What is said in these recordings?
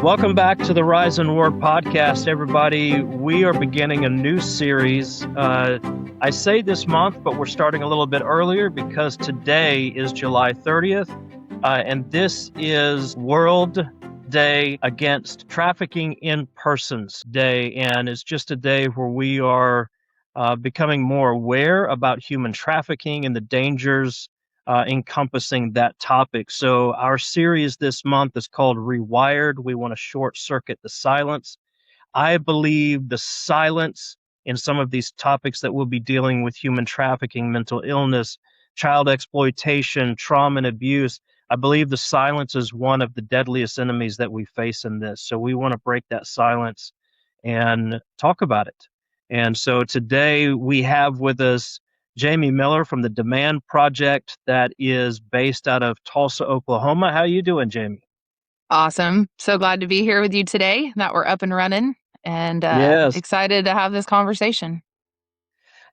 Welcome back to the Rise and War podcast, everybody. We are beginning a new series. I say this month, but we're starting a little bit earlier because today is July 30th, and this is World Day Against Trafficking in Persons Day, and it's just a day where we are becoming more aware about human trafficking and the dangers encompassing that topic. So our series this month is called Rewired. We want to short circuit the silence. I believe the silence in some of these topics that we'll be dealing with, human trafficking, mental illness, child exploitation, trauma and abuse, I believe the silence is one of the deadliest enemies that we face in this. So we want to break that silence and talk about it. And so today we have with us Jamie Miller from the Demand Project that is based out of Tulsa, Oklahoma. How you doing, Jamie? Awesome. So glad to be here with you today, that we're up and running, and Yes. excited to have this conversation.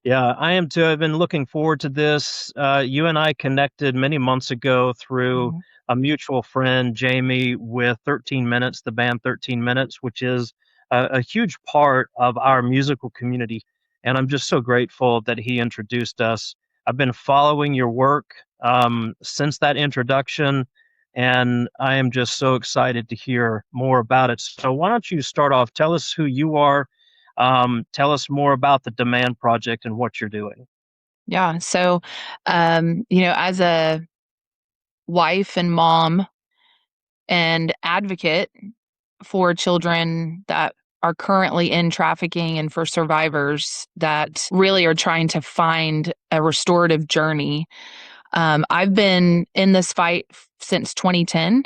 Yeah, I am too. I've been looking forward to this. You and I connected many months ago through Mhm. a mutual friend, Jamie, with 13 Minutes, the band 13 Minutes, which is a huge part of our musical community. And I'm just so grateful that he introduced us. I've been following your work since that introduction, and I am just so excited to hear more about it. So, why don't you start off? Tell us who you are. Tell us more about the Demand Project and what you're doing. Yeah. So, as a wife and mom and advocate for children that are currently in trafficking and for survivors that really are trying to find a restorative journey, I've been in this fight since 2010.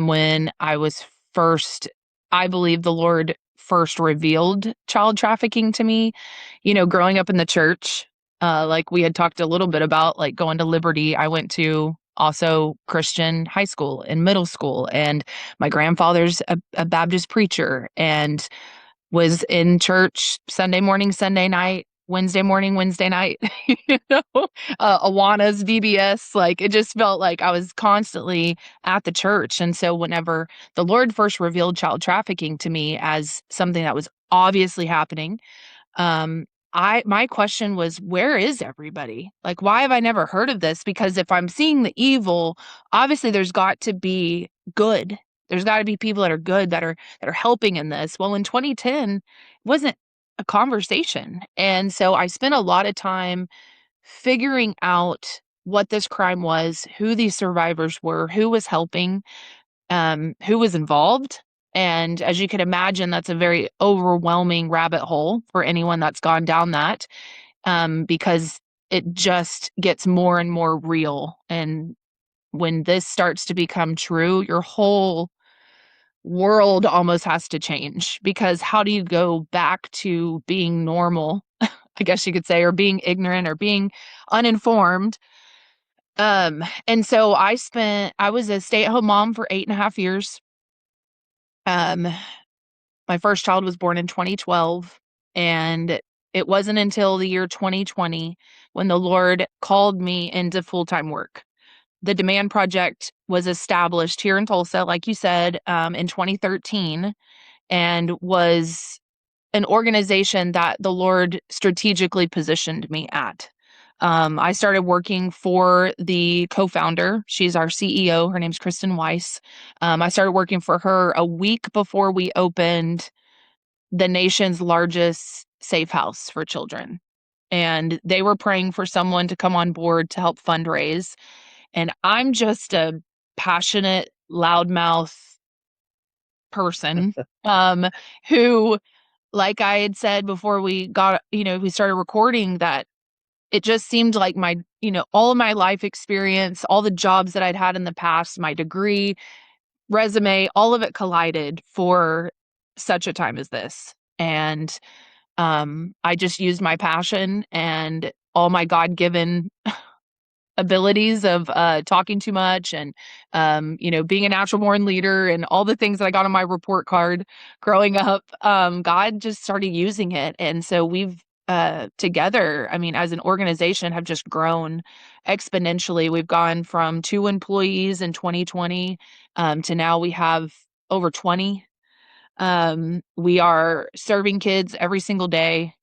When I was first, I believe the Lord first revealed child trafficking to me. Growing up in the church, like we had talked a little bit about, like going to Liberty, I went to also Christian high school and middle school, and my grandfather's a Baptist preacher and was in church Sunday morning, Sunday night, Wednesday morning, Wednesday night, you know, Awana's, VBS. Like it just felt like I was constantly at the church. And so whenever the Lord first revealed child trafficking to me as something that was obviously happening, um, my question was, where is everybody? Like, why have I never heard of this? Because if I'm seeing the evil, obviously there's got to be good. There's got to be people that are good that are helping in this. Well, in 2010, it wasn't a conversation. And so I spent a lot of time figuring out what this crime was, who these survivors were, who was helping, who was involved. And as you can imagine, that's a very overwhelming rabbit hole for anyone that's gone down that, because it just gets more and more real. And when this starts to become true, your whole world almost has to change, because how do you go back to being normal, I guess you could say, or being ignorant or being uninformed? And so I was a stay-at-home mom for 8.5 years. Um, my first child was born in 2012, and it wasn't until the year 2020 when the Lord called me into full-time work. The Demand Project was established here in Tulsa, like you said, in 2013, and was an organization that the Lord strategically positioned me at. I started working for the co-founder. She's our CEO. Her name's Kristen Weiss. I started working for her a week before we opened the nation's largest safe house for children. And they were praying for someone to come on board to help fundraise. And I'm just a passionate, loudmouth person, who, like I had said before we started recording, that it just seemed like all of my life experience, all the jobs that I'd had in the past, my degree, resume, all of it collided for such a time as this. And I just used my passion and all my God-given abilities of talking too much and being a natural born leader and all the things that I got on my report card growing up. God just started using it, and so we've together, I mean, as an organization, have just grown exponentially. We've gone from 2 employees in 2020 to now we have over 20. We are serving kids every single day,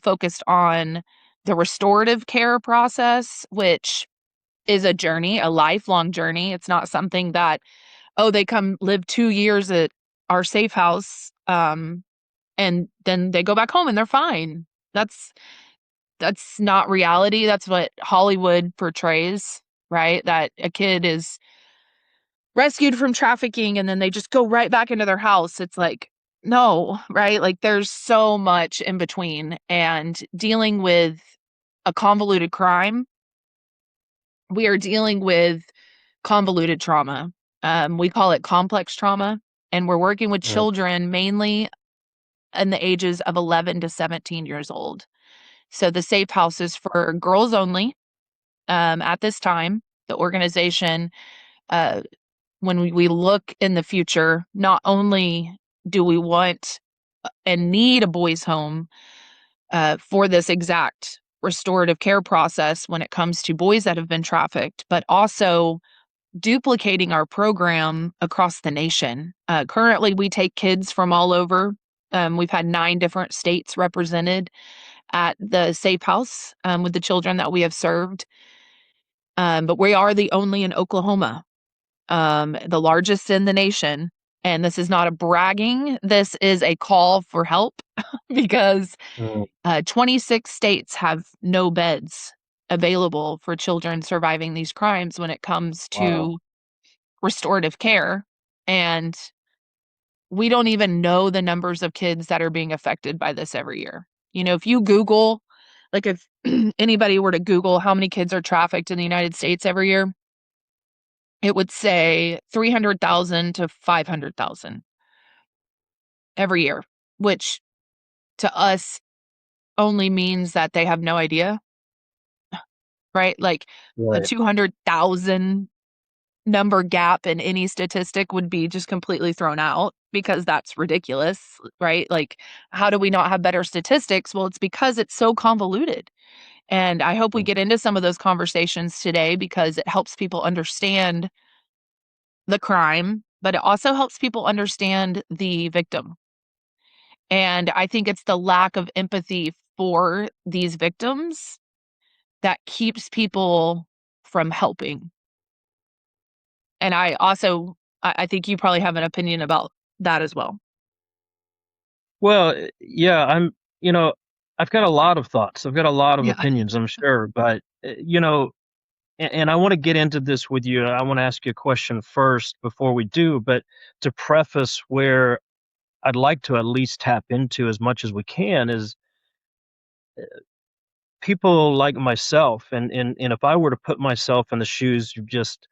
focused on the restorative care process, which is a journey, a lifelong journey. It's not something that, oh, they come live 2 years at our safe house, and then they go back home and they're fine. That's that's not reality. That's what Hollywood portrays, right? That a kid is rescued from trafficking and then they just go right back into their house. It's like, no, right? Like there's so much in between. And dealing with a convoluted crime, we are dealing with convoluted trauma. We call it complex trauma. And we're working with Right. children mainly in the ages of 11 to 17 years old. So the safe house is for girls only. At this time, the organization, uh, when we look in the future, not only do we want and need a boys' home for this exact restorative care process when it comes to boys that have been trafficked, but also duplicating our program across the nation. Currently, we take kids from all over. We've had 9 different states represented at the safe house with the children that we have served. But we are the only in Oklahoma, the largest in the nation. And this is not a bragging. This is a call for help because Mm, 26 states have no beds available for children surviving these crimes when it comes wow. to restorative care. And we don't even know the numbers of kids that are being affected by this every year. You know, if you Google, like if anybody were to Google how many kids are trafficked in the United States every year, it would say 300,000 to 500,000 every year, which to us only means that they have no idea, right? Like a Right. 200,000 number gap in any statistic would be just completely thrown out because that's ridiculous, right? Like, how do we not have better statistics? Well, it's because it's so convoluted. And I hope we Mm. get into some of those conversations today because it helps people understand the crime, but it also helps people understand the victim. And I think it's the lack of empathy for these victims that keeps people from helping. And I think you probably have an opinion about that as well. Well, yeah, you know, I've got a lot of thoughts. I've got a lot of Yeah. opinions, I'm sure, but and I want to get into this with you. I want to ask you a question first before we do, but to preface where I'd like to at least tap into as much as we can is people like myself, and if I were to put myself in the shoes of just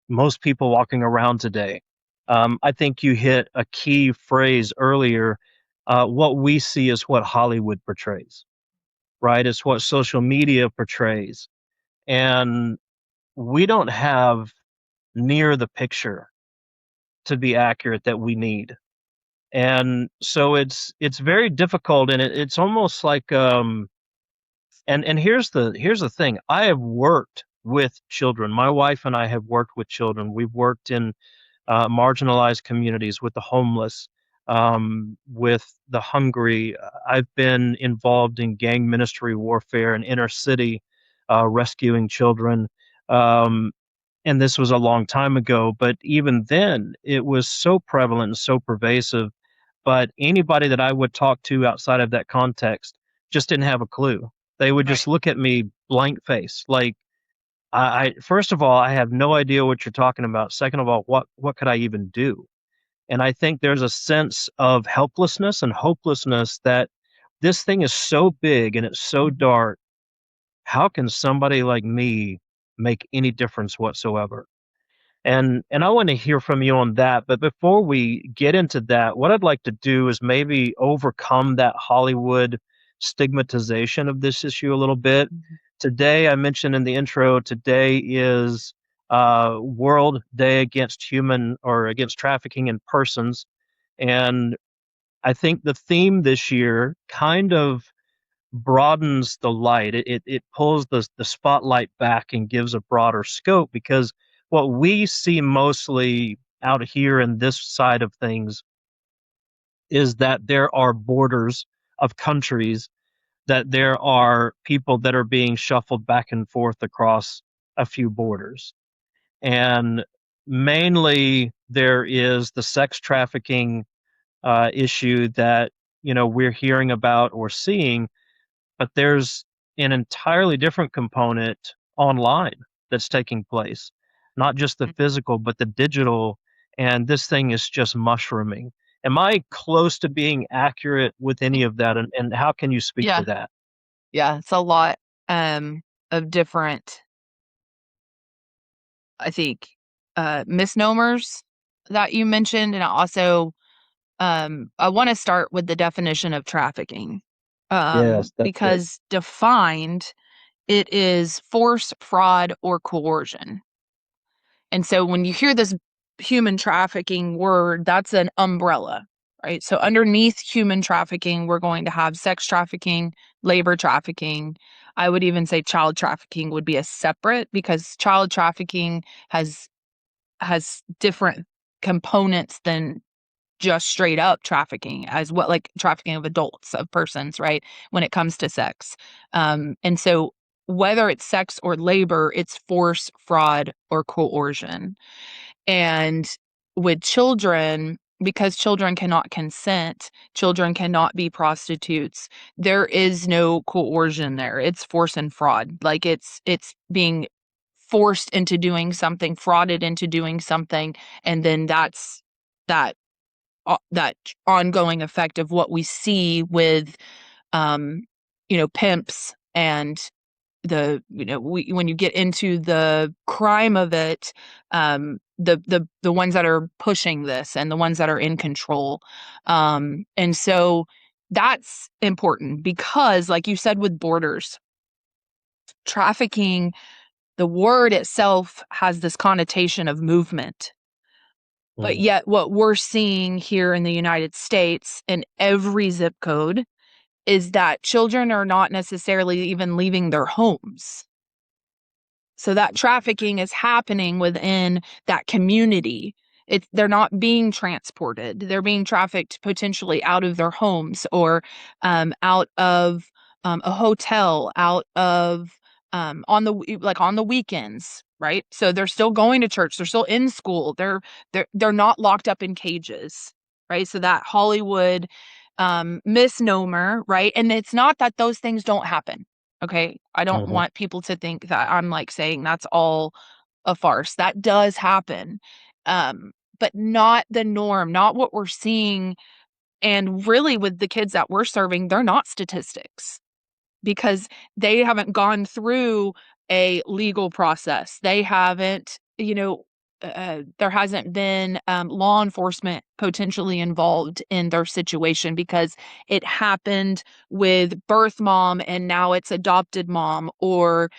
most people walking around today, I think you hit a key phrase earlier. What we see is what Hollywood portrays, right? It's what social media portrays, and we don't have near the picture to be accurate that we need. And so it's very difficult, and it's almost like and here's the thing. I have worked with children. My wife and I have worked with children. We've worked in marginalized communities with the homeless, with the hungry. I've been involved in gang ministry warfare in inner city, rescuing children. Um, and this was a long time ago, but even then, it was so prevalent and so pervasive. But anybody that I would talk to outside of that context just didn't have a clue. They would Right. just look at me blank face, like I first of all, I have no idea what you're talking about. Second of all, what could I even do? And I think there's a sense of helplessness and hopelessness that this thing is so big and it's so Mhm. dark. How can somebody like me make any difference whatsoever? And I want to hear from you on that. But before we get into that, what I'd like to do is maybe overcome that Hollywood stigmatization of this issue a little bit. Mhm. Today, I mentioned in the intro, today is World Day Against Against Trafficking in Persons. And I think the theme this year kind of broadens the light. It pulls the spotlight back and gives a broader scope because what we see mostly out here in this side of things is that there are borders of countries, that there are people that are being shuffled back and forth across a few borders. And mainly there is the sex trafficking issue that, we're hearing about or seeing, but there's an entirely different component online that's taking place, not just the physical, but the digital. And this thing is just mushrooming. Am I close to being accurate with any of that? And how can you speak to Yeah. that? Yeah. It's a lot um, of different, I think, misnomers that you mentioned. And also, I want to start with the definition of trafficking, Yes, that's it. because defined, it is force, fraud, or coercion. And so when you hear this human trafficking word, that's an umbrella, right? So underneath human trafficking, we're going to have sex trafficking, labor trafficking. I would even say child trafficking would be a separate, because child trafficking has different components than just straight up trafficking, as well, like trafficking of adults, of persons, right? When it comes to sex. And so whether it's sex or labor, it's force, fraud, or coercion. And with children, because children cannot consent, children cannot be prostitutes. There is no coercion there. It's force and fraud. Like it's being forced into doing something, frauded into doing something, and then that's that that ongoing effect of what we see with um pimps, and when you get into the crime of it, the ones that are pushing this and the ones that are in control. And so that's important, because like you said, with borders, trafficking, the word itself has this connotation of movement. But Mm. yet what we're seeing here in the United States in every zip code is that children are not necessarily even leaving their homes. So that trafficking is happening within that community. They're not being transported. They're being trafficked potentially out of their homes, or out of a hotel, out of on the weekends, right? So they're still going to church. They're still in school. They're not locked up in cages, right? So that Hollywood misnomer, right? And it's not that those things don't happen. Okay. I don't Mhm. want people to think that I'm like saying that's all a farce. That does happen. Um, but not the norm, not what we're seeing. And really, with the kids that we're serving, they're not statistics, because they haven't gone through a legal process. They haven't, there hasn't been law enforcement potentially involved in their situation, because it happened with birth mom and now it's adopted mom, or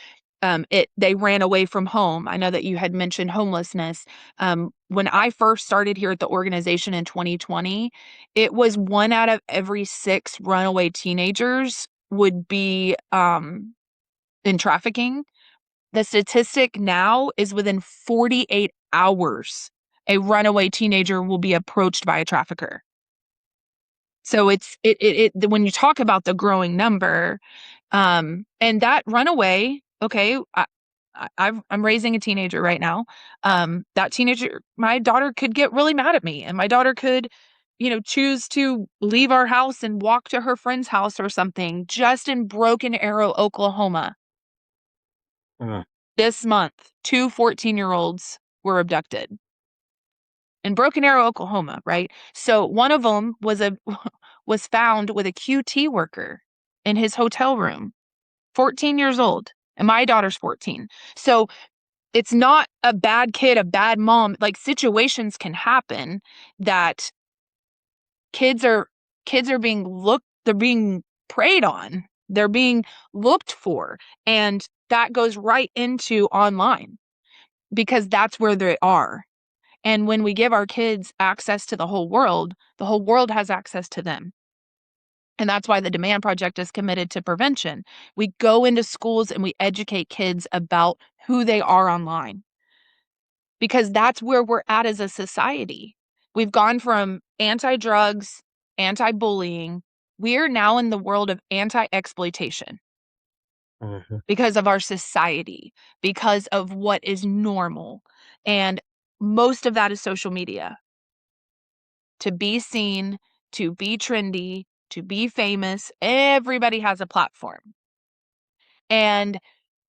they ran away from home. I know that you had mentioned homelessness. When I first started here at the organization in 2020, it was 1 out of every 6 runaway teenagers would be in trafficking. The statistic now is within 48 hours, a runaway teenager will be approached by a trafficker. So when you talk about the growing number, and that runaway, okay, I'm raising a teenager right now. That teenager, my daughter could get really mad at me, and my daughter could, choose to leave our house and walk to her friend's house or something. Just in Broken Arrow, Oklahoma, Mm. this month, 2 14-year-olds were abducted in Broken Arrow, Oklahoma, right? So one of them was found with a QT worker in his hotel room, 14 years old, and my daughter's 14. So it's not a bad kid, a bad mom. Like, situations can happen that kids are they're being preyed on. They're being looked for. And that goes right into online, because that's where they are. And when we give our kids access to the whole world has access to them. And that's why the Demand Project is committed to prevention. We go into schools and we educate kids about who they are online, because that's where we're at as a society. We've gone from anti-drugs, anti-bullying. We're now in the world of anti-exploitation Mhm. because of our society, because of what is normal. And most of that is social media. To be seen, to be trendy, to be famous, everybody has a platform. And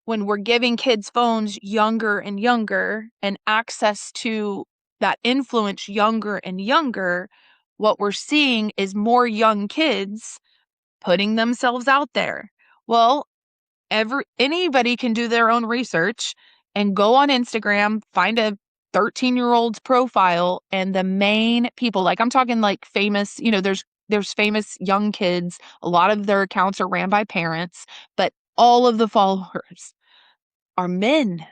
when we're giving kids phones younger and younger and access to that influence younger and younger, what we're seeing is more young kids putting themselves out there. Well, anybody can do their own research and go on Instagram, find a 13-year-old's profile, and the main people, like I'm talking like famous, there's famous young kids. A lot of their accounts are ran by parents, but all of the followers are men,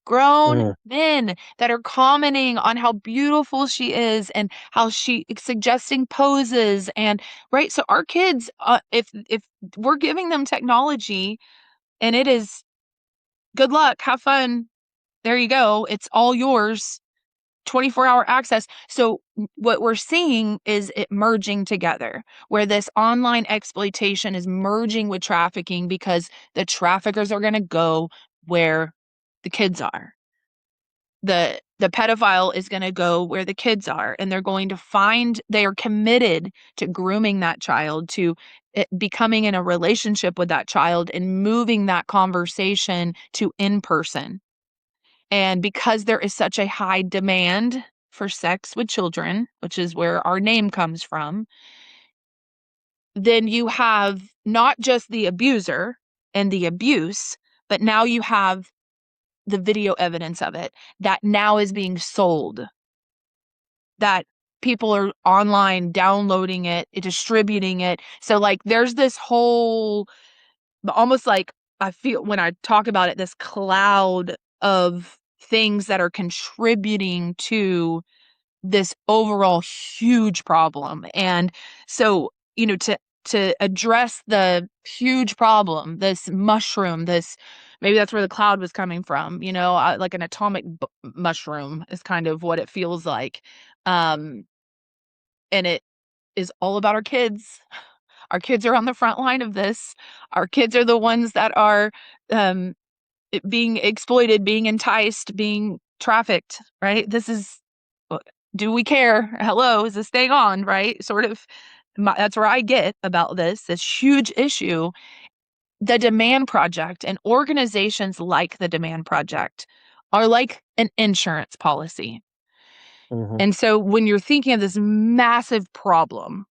grown Mm. men that are commenting on how beautiful she is and how she suggesting poses. And right, so our kids, if we're giving them technology and it is good luck, have fun, there you go, it's all yours, 24-hour access. So what we're seeing is it merging together, where this online exploitation is merging with trafficking because the traffickers are going to go where the kids are. The pedophile is going to go where the kids are, and they're going to find, they are committed to grooming that child, to becoming in a relationship with that child and moving that conversation to in person. And because there is such a high demand for sex with children, which is where our name comes from, then you have not just the abuser and the abuse, but now you have the video evidence of it that now is being sold, that people are online downloading it, distributing it. So like there's this whole, almost like, I feel when I talk about it, this cloud of things that are contributing to this overall huge problem. And so, to address the huge problem, this mushroom, this, maybe that's where the cloud was coming from, like an atomic mushroom is kind of what it feels like. Um, and it is all about our kids. Our kids are on the front line of this. Our kids are the ones that are um, being exploited, being enticed, being trafficked, right? This is, do we care? Hello, is this staying on, right? Sort of, that's where I get about this huge issue. The Demand Project and organizations like the Demand Project are like an insurance policy. Mhm. And so when you're thinking of this massive problem,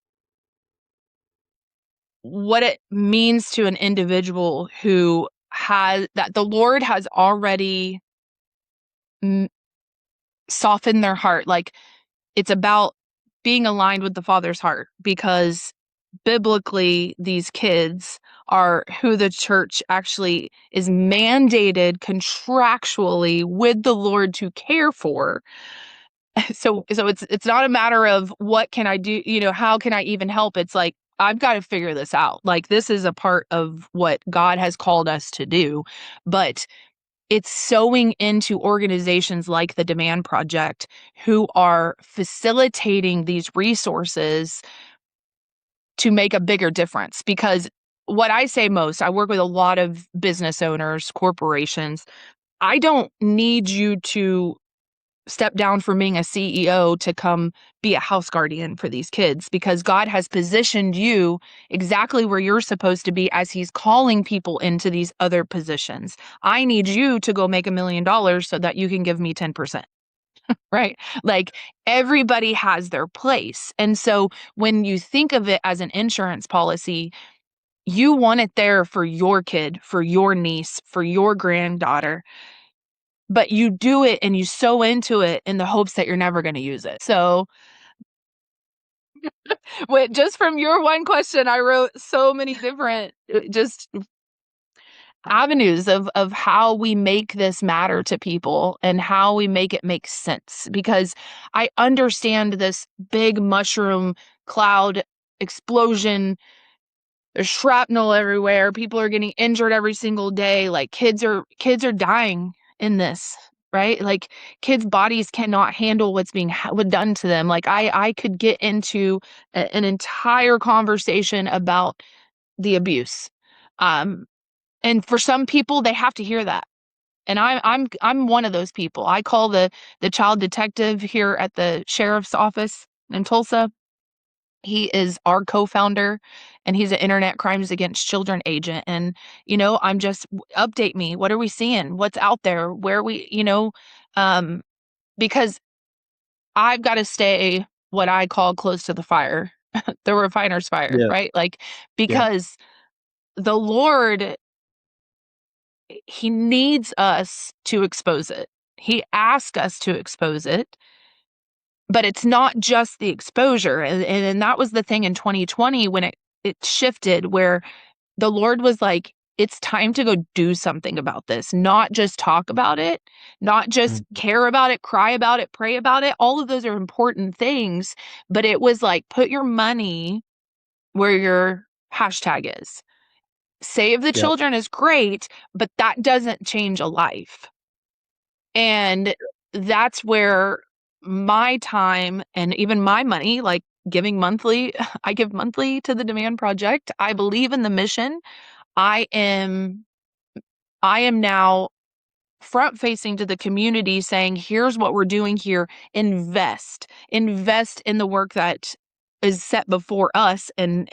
what it means to an individual who has that the Lord has already softened their heart, like it's about being aligned with the Father's heart, because biblically these kids are who the church actually is mandated contractually with the Lord to care for. So it's not a matter of what can I do, how can I even help? It's like I've got to figure this out. Like this is a part of what God has called us to do. But it's sewing into organizations like the Demand Project, who are facilitating these resources to make a bigger difference. Because what I say most, I work with a lot of business owners, corporations. I don't need you to step down from being a CEO to come be a house guardian for these kids, because God has positioned you exactly where you're supposed to be as he's calling people into these other positions. I need you to go make $1 million so that you can give me 10%. Right? Like everybody has their place. And so when you think of it as an insurance policy, you want it there for your kid, for your niece, for your granddaughter, but you do it and you sew into it in the hopes that you're never going to use it. So, just from your one question, I wrote so many different just avenues of how we make this matter to people and how we make it make sense, because I understand this big mushroom cloud explosion. There's shrapnel everywhere. People are getting injured every single day. Like kids are dying in this. right? Like kids' bodies cannot handle what's being done to them. Like I could get into an entire conversation about the abuse. Um, and for some people, they have to hear that. And I'm one of those people. I call the child detective here at the sheriff's office in Tulsa. He is our co-founder, and he's an internet crimes against children agent. And I'm just update me. What are we seeing? What's out there? Where we, um, because I've got to stay what I call close to the fire, the refiner's fire, Yes. right? Like Yeah. because the Lord, he needs us to expose it. He asks us to expose it, but it's not just the exposure. And that was the thing in 2020 when it shifted where the Lord was like, it's time to go do something about this, not just talk about it, not just Mhm. care about it, cry about it, pray about it. All of those are important things, but it was like, put your money where your hashtag is. Save the Yep. children is great, but that doesn't change a life. And that's where my time and even my money, like giving monthly, I give monthly to the Demand Project. I believe in the mission. I am I am now front facing to the community saying, here's what we're doing here. Invest in the work that is set before us and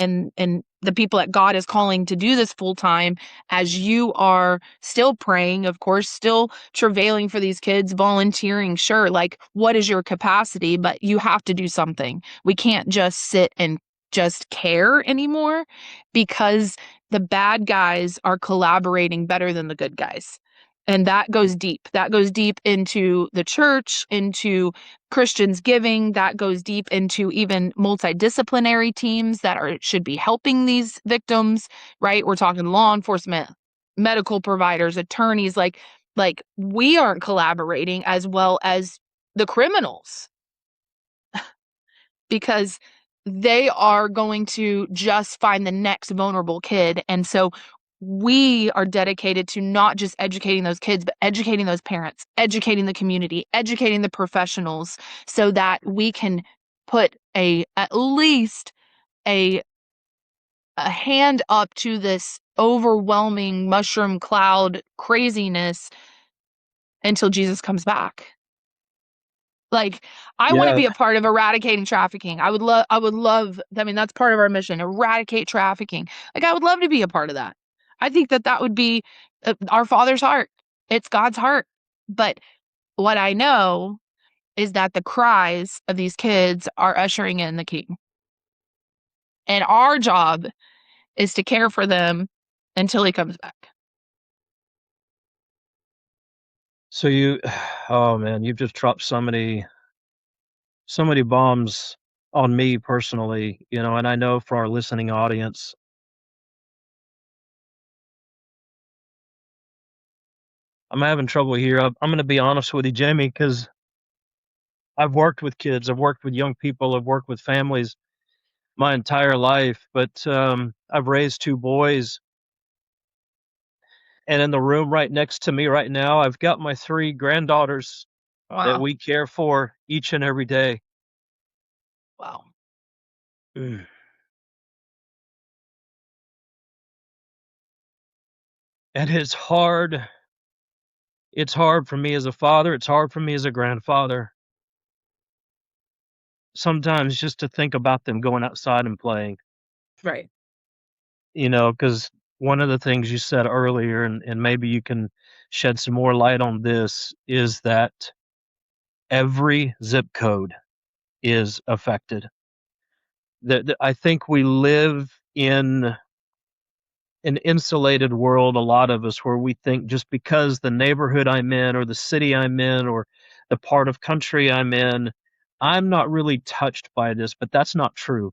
the people that God is calling to do this full time as you are still praying, of course, still travailing for these kids, volunteering, sure, like what is your capacity, but you have to do something. We can't just sit and just care anymore because the bad guys are collaborating better than the good guys. And that goes deep. That goes deep into the church, into Christians giving. That goes deep into even multidisciplinary teams that should be helping these victims, right? We're talking law enforcement, medical providers, attorneys, like we aren't collaborating as well as the criminals because they are going to just find the next vulnerable kid. And so we are dedicated to not just educating those kids, but educating those parents, educating the community, educating the professionals so that we can put at least a a hand up to this overwhelming mushroom cloud craziness until Jesus comes back. Like, I wanna Yeah. be a part of eradicating trafficking. I would love I mean, that's part of our mission, eradicate trafficking. Like, I would love to be a part of that. I think that that would be, our Father's heart. It's God's heart. But what I know is that the cries of these kids are ushering in the King, and our job is to care for them until he comes back. So you, oh man, you've just dropped so many bombs on me personally, and I know for our listening audience, I'm having trouble here. I'm going to be honest with you, Jamie, because I've worked with kids, I've worked with young people, I've worked with families my entire life, but I've raised two boys, and in the room right next to me right now, I've got my three granddaughters that Wow. we care for each and every day. Wow. Mm. And it's hard for me as a father, it's hard for me as a grandfather, sometimes just to think about them going outside and playing, Right. because one of the things you said earlier, and maybe you can shed some more light on this, is that every zip code is affected. I think we live in an insulated world, a lot of us, where we think just because the neighborhood I'm in or the city I'm in or the part of country I'm in, I'm not really touched by this, but that's not true.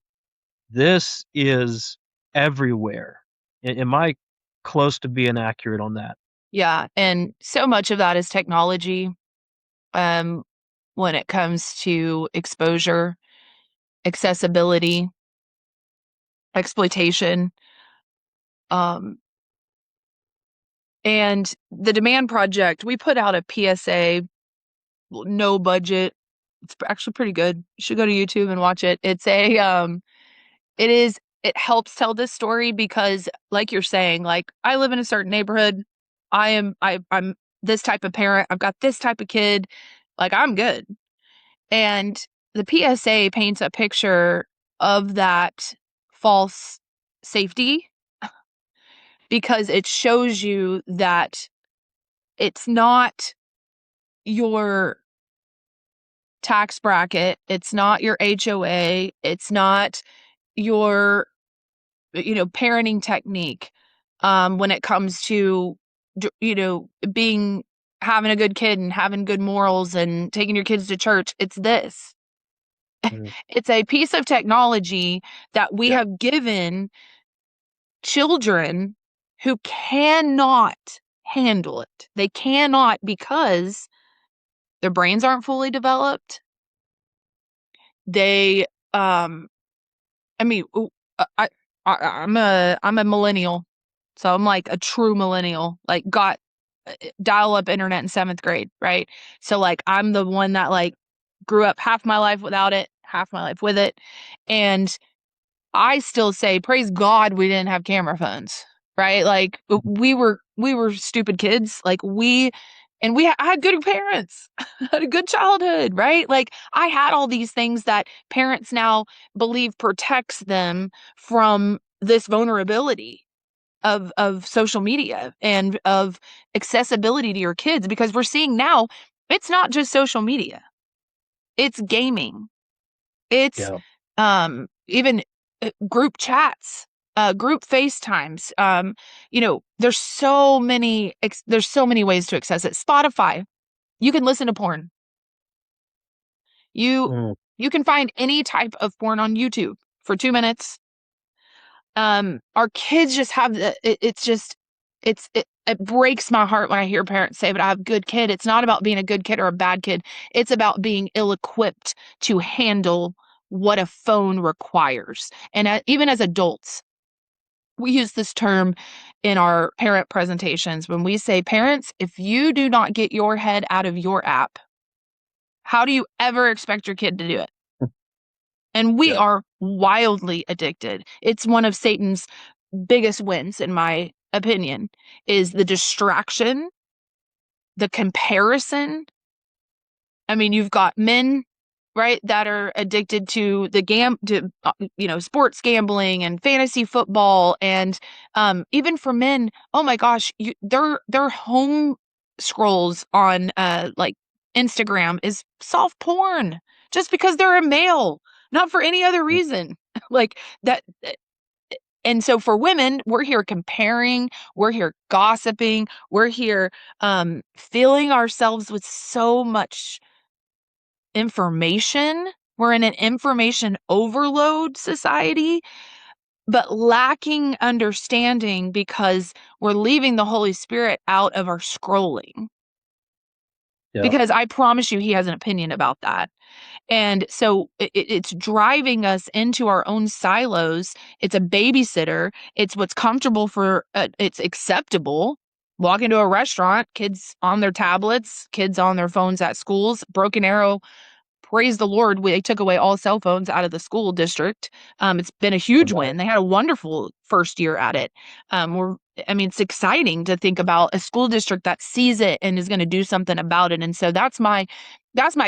This is everywhere. Am I close to being accurate on that? Yeah, and so much of that is technology, um, when it comes to exposure, accessibility, exploitation, um, and the Demand Project, we put out a PSA no budget. It's actually pretty good. You should go to YouTube and watch it. It helps tell this story because, like you're saying, like, I live in a certain neighborhood. I'm this type of parent. I've got this type of kid. Like, I'm good. And the PSA paints a picture of that false safety because it shows you that it's not your tax bracket, it's not your HOA, it's not your parenting technique when it comes to being having a good kid and having good morals and taking your kids to church. It's this. Mm. It's a piece of technology that we Yeah. have given children who cannot handle it. They cannot because their brains aren't fully developed. They I mean, I'm a millennial, so I'm like a true millennial. Like, got dial-up internet in 7th grade, right? So like I'm the one that like grew up half my life without it, half my life with it, and I still say praise God we didn't have camera phones, right? Like we were stupid kids, like I had good parents. I had a good childhood, right? Like I had all these things that parents now believe protects them from this vulnerability of social media and of accessibility to your kids, because we're seeing now it's not just social media. It's gaming. It's Yeah. even group chats, group FaceTimes. There's so many ways to access it. Spotify, you can listen to porn. You Mm. you can find any type of porn on YouTube for 2 minutes. Our kids just have it breaks my heart when I hear parents say, but I have a good kid. It's not about being a good kid or a bad kid. It's about being ill-equipped to handle what a phone requires. And even as adults, we use this term in our parent presentations when we say, parents, if you do not get your head out of your app, how do you ever expect your kid to do it? And we Yeah. are wildly addicted. It's one of Satan's biggest wins, in my opinion, is the distraction, the comparison. I mean, you've got men, right, that are addicted to sports gambling and fantasy football, and even for men, oh my gosh, their home scrolls on like Instagram is soft porn just because they're a male, not for any other Mm. reason. Like that. And so for women, we're here comparing, we're here gossiping, we're here filling ourselves with so much information. We're in an information overload society, but lacking understanding because we're leaving the Holy Spirit out of our scrolling. Yeah. Because I promise you, he has an opinion about that. And so it's driving us into our own silos. It's a babysitter. It's what's comfortable it's acceptable. Walk into a restaurant, kids on their tablets, kids on their phones at schools. Broken Arrow, praise the Lord, they took away all cell phones out of the school district. It's been a huge Right. win. They had a wonderful first year at it. It's exciting to think about a school district that sees it and is going to do something about it. And so that's my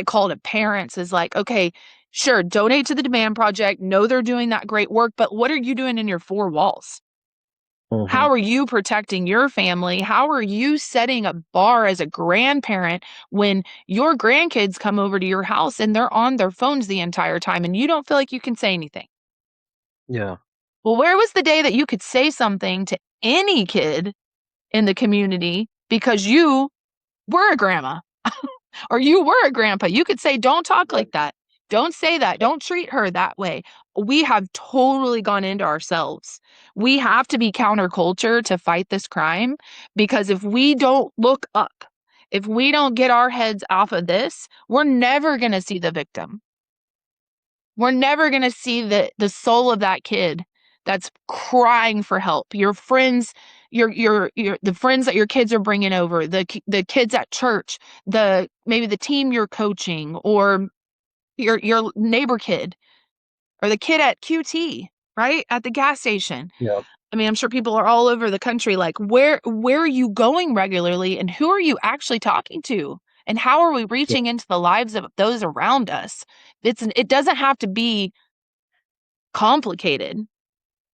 call to parents is like, okay, sure, donate to the Demand Project. Know they're doing that great work, but what are you doing in your four walls? Mm-hmm. How are you protecting your family? How are you setting a bar as a grandparent when your grandkids come over to your house and they're on their phones the entire time and you don't feel like you can say anything? Yeah. Well, where was the day that you could say something to any kid in the community because you were a grandma or you were a grandpa? You could say, don't talk Right. like that. Don't say that. Don't treat her that way. We have totally gone into ourselves. We have to be counterculture to fight this crime, because if we don't look up, if we don't get our heads off of this, we're never going to see the victim. We're never going to see the soul of that kid that's crying for help. Your friends, the friends that your kids are bringing over, the kids at church, maybe the team you're coaching, or your neighbor kid, or the kid at QT, right? At the gas station. Yeah. I mean, I'm sure people are all over the country like, where are you going regularly, and who are you actually talking to? And how are we Yeah. reaching into the lives of those around us? It doesn't have to be complicated.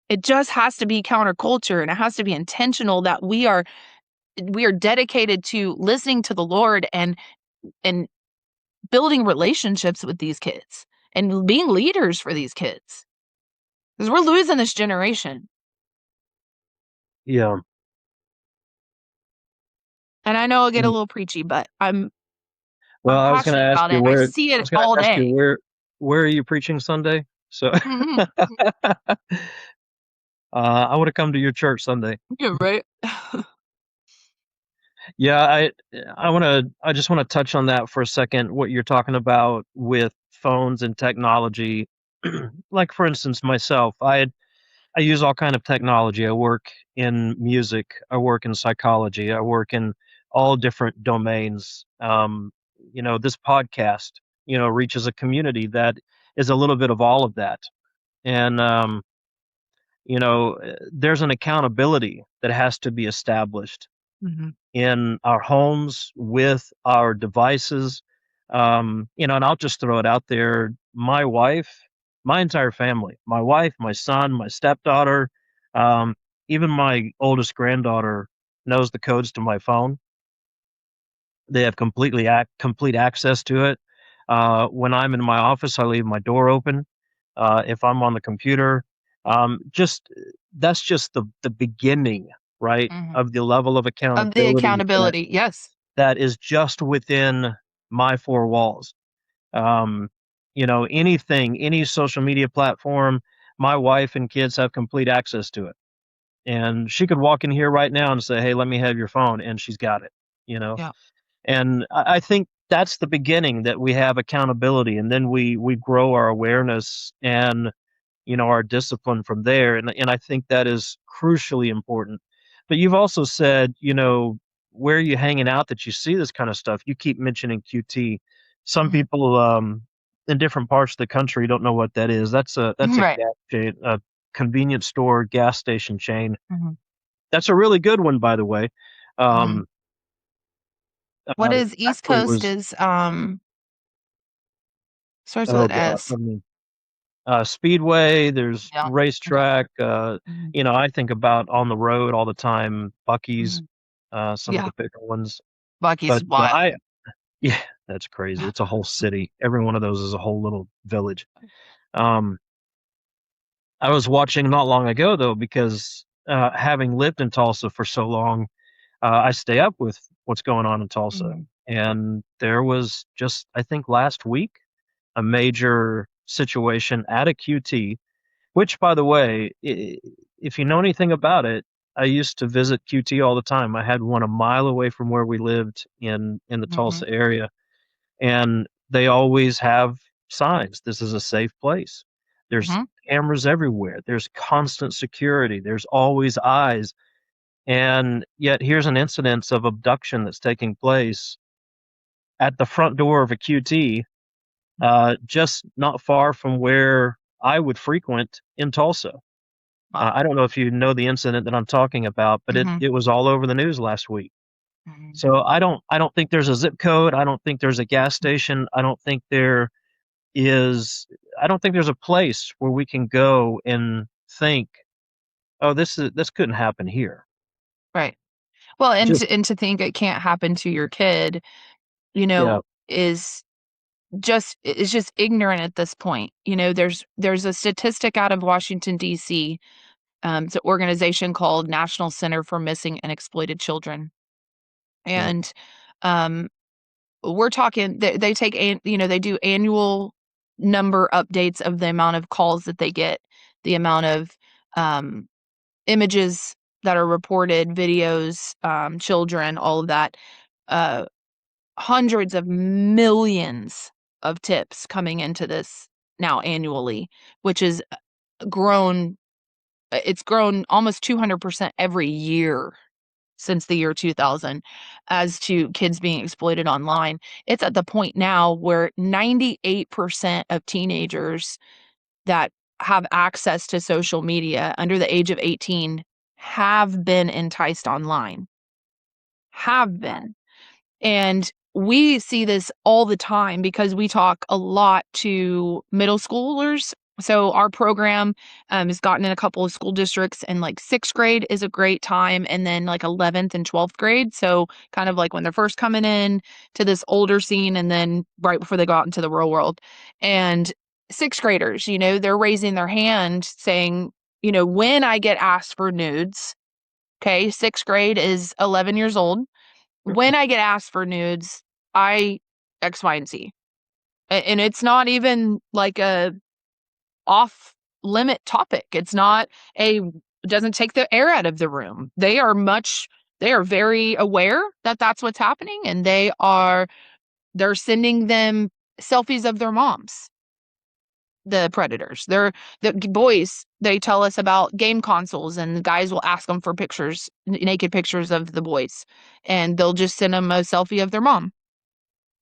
It just has to be counterculture, and it has to be intentional that we are dedicated to listening to the Lord and building relationships with these kids and being leaders for these kids. Because we're losing this generation. Yeah. And I know I'll get a Mm. little preachy, but I'm Well, I was going to passionate ask about you it. I see it all day. where are you preaching Sunday? So Mhm. I want to come to your church Sunday. Yeah, right. Yeah, I just want to touch on that for a second, what you're talking about with phones and technology. Like for instance, myself, I use all kind of technology. I work in music, I work in psychology, I work in all different domains. This podcast, reaches a community that is a little bit of all of that. And there's an accountability that has to be established Mhm, in our homes with our devices. And I'll just throw it out there. My wife, my entire family, my wife, my son, my stepdaughter, um, even my oldest granddaughter knows the codes to my phone. They have complete access to it. When I'm in my office, I leave my door open. If I'm on the computer, just that's just the beginning, right, mhm. of the level of Of the accountability accountability, yes. that is just within my four walls. Um, anything, any social media platform, my wife and kids have complete access to it. And she could walk in here right now and say, "Hey, let me have your phone," and she's got it. You know, Yeah. and I think that's the beginning, that we have accountability, and then we grow our awareness and our discipline from there. And I think that is crucially important. But you've also said, where are you hanging out that you see this kind of stuff? You keep mentioning QT. Some Mhm. people in different parts of the country don't know what that is. That's a Right. gas chain, a convenience store, gas station chain. Mhm, That's a really good one, by the way. mhm. Um, What is East Actually, Coast was is, starts with oh an god, S. Speedway, there's Yeah. Yeah. racetrack, Mhm, I think about on the road all the time, Bucky's, mhm. some of Yeah. the bigger ones. Bucky's But, is wild. yeah, that's crazy. It's a whole city. Every one of those is a whole little village. Um, I was watching not long ago though, because, having lived in Tulsa for so long, I stay up with what's going on in Tulsa. Mhm, And there was just, I think last week, a major situation at a QT. Which, by the way, if you know anything about it, I used to visit QT all the time. I had one a mile away from where we lived in the mhm, Tulsa area, and they always have signs. This is a safe place. There's mhm. cameras everywhere. There's constant security. There's always eyes. And yet, here's an incidence of abduction that's taking place at the front door of a QT, just not far from where I would frequent in Tulsa. Wow. I don't know if you know the incident that I'm talking about, but it Mhm, it was all over the news last week. mhm, So I don't think there's a zip code. I don't think there's a gas station. Is I don't think there's a place where we can go and think, "Oh, this couldn't happen here." right. Well, Just and to think it can't happen to your kid, yeah, is just ignorant at this point. There's a statistic out of Washington, DC. It's an organization called National Center for Missing and Exploited Children, yeah, and um, we're talking. They take they do annual number updates of the amount of calls that they get, the amount of um, images that are reported, videos, children, all of that. Uh, Hundreds of millions of tips coming into this now annually, which is grown it's grown almost 200% every year since the year 2000 as to kids being exploited online. It's at the point now where 98% of teenagers that have access to social media under the age of 18 have been enticed online. Have been. And we see this all the time because we talk a lot to middle schoolers. So our program has gotten in a couple of school districts, and like sixth grade is a great time, and then like 11th and 12th grade. So kind of like when they're first coming in to this older scene, and then right before they go out into the real world. And sixth graders, they're raising their hand saying, when I get asked for nudes, okay, sixth grade is 11 years old. When I get asked for nudes, I X, Y, and Z. And it's not even like a off limit topic. It's not doesn't take the air out of the room. They are very aware that that's what's happening, and they're sending them selfies of their moms. The predators. The boys, they tell us about game consoles, and the guys will ask them for pictures, naked pictures of the boys, and they'll just send them a selfie of their mom.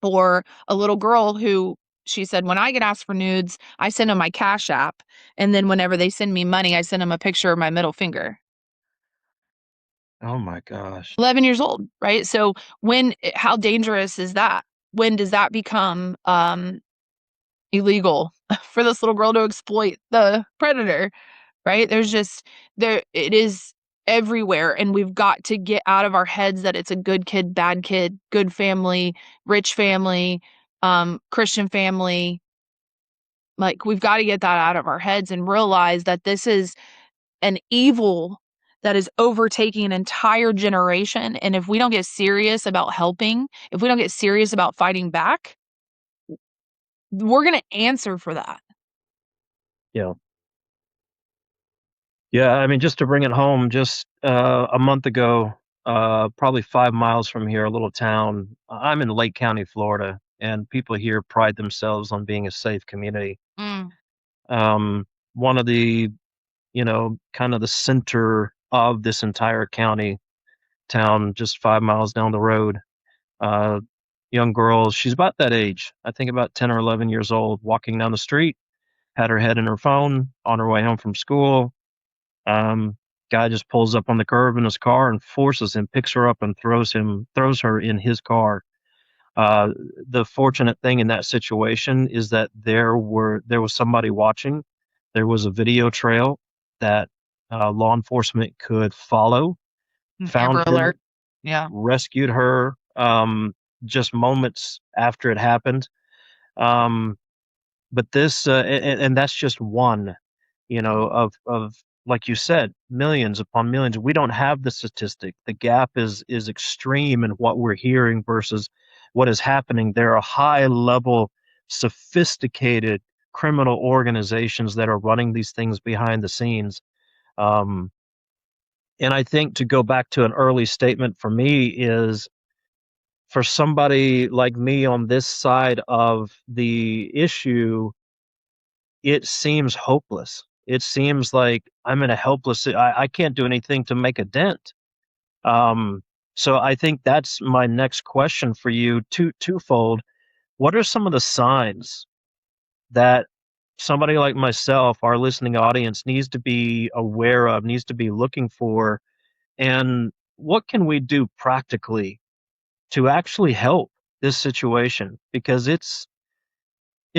Or a little girl who, she said, when I get asked for nudes, I send them my Cash App, and then whenever they send me money, I send them a picture of my middle finger. Oh my gosh. 11 years old, right? So how dangerous is that? When does that become illegal for this little girl to exploit the predator? Right? It is everywhere, and we've got to get out of our heads that it's a good kid, good family, rich family, Christian family. Like, we've got to get that out of our heads and realize that this is an evil that is overtaking an entire generation. And if we don't get serious about helping, if we don't get serious about fighting back, we're going to answer for that. Yeah. Yeah, I mean, just to bring it home, just a month ago, probably 5 miles from here, a little town. I'm in Lake County, Florida, and people here pride themselves on being a safe community. Mm, One of the, kind of the center of this entire county town, just 5 miles down the road. Uh, Young girl, she's about that age, I think about 10 or 11 years old, walking down the street, had her head in her phone on her way home from school. Um, Guy just pulls up on the curb in his car and forces him, picks her up and throws her in his car. Uh, the fortunate thing in that situation is that there was somebody watching. There was a video trail that law enforcement could follow, Amber found her, alert. Yeah. rescued her just moments after it happened. Um, but this, and that's just one, of like you said, millions upon millions. We don't have the statistic. The gap is extreme in what we're hearing versus what is happening. There are high level, sophisticated criminal organizations that are running these things behind the scenes. Um, and I think to go back to an early statement for me is for somebody like me on this side of the issue, it seems hopeless. It seems like I'm in a helpless I can't do anything to make a dent. Um, so I think that's my next question for you, twofold. What are some of the signs that somebody like myself, our listening audience, needs to be aware of, needs to be looking for, and what can we do practically to actually help this situation? Because it's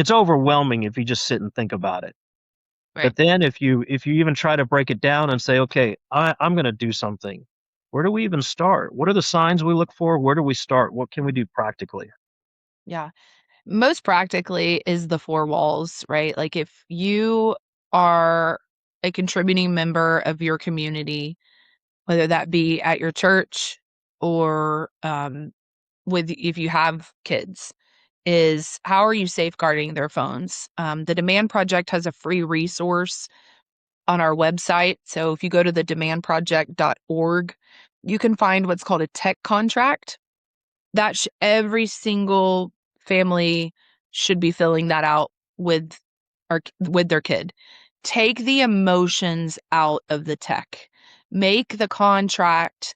overwhelming if you just sit and think about it. Right. But then if you even try to break it down and say, okay, I'm going to do something, where do we even start? What are the signs we look for? Where do we start? What can we do practically? Yeah. Most practically is the four walls, right? Like, if you are a contributing member of your community, whether that be at your church or if you have kids, is how are you safeguarding their phones? The Demand Project has a free resource on our website. So if you go to the demandproject.org, you can find what's called a tech contract. Every single family should be filling that out with their kid. take the emotions out of the tech. Make the contract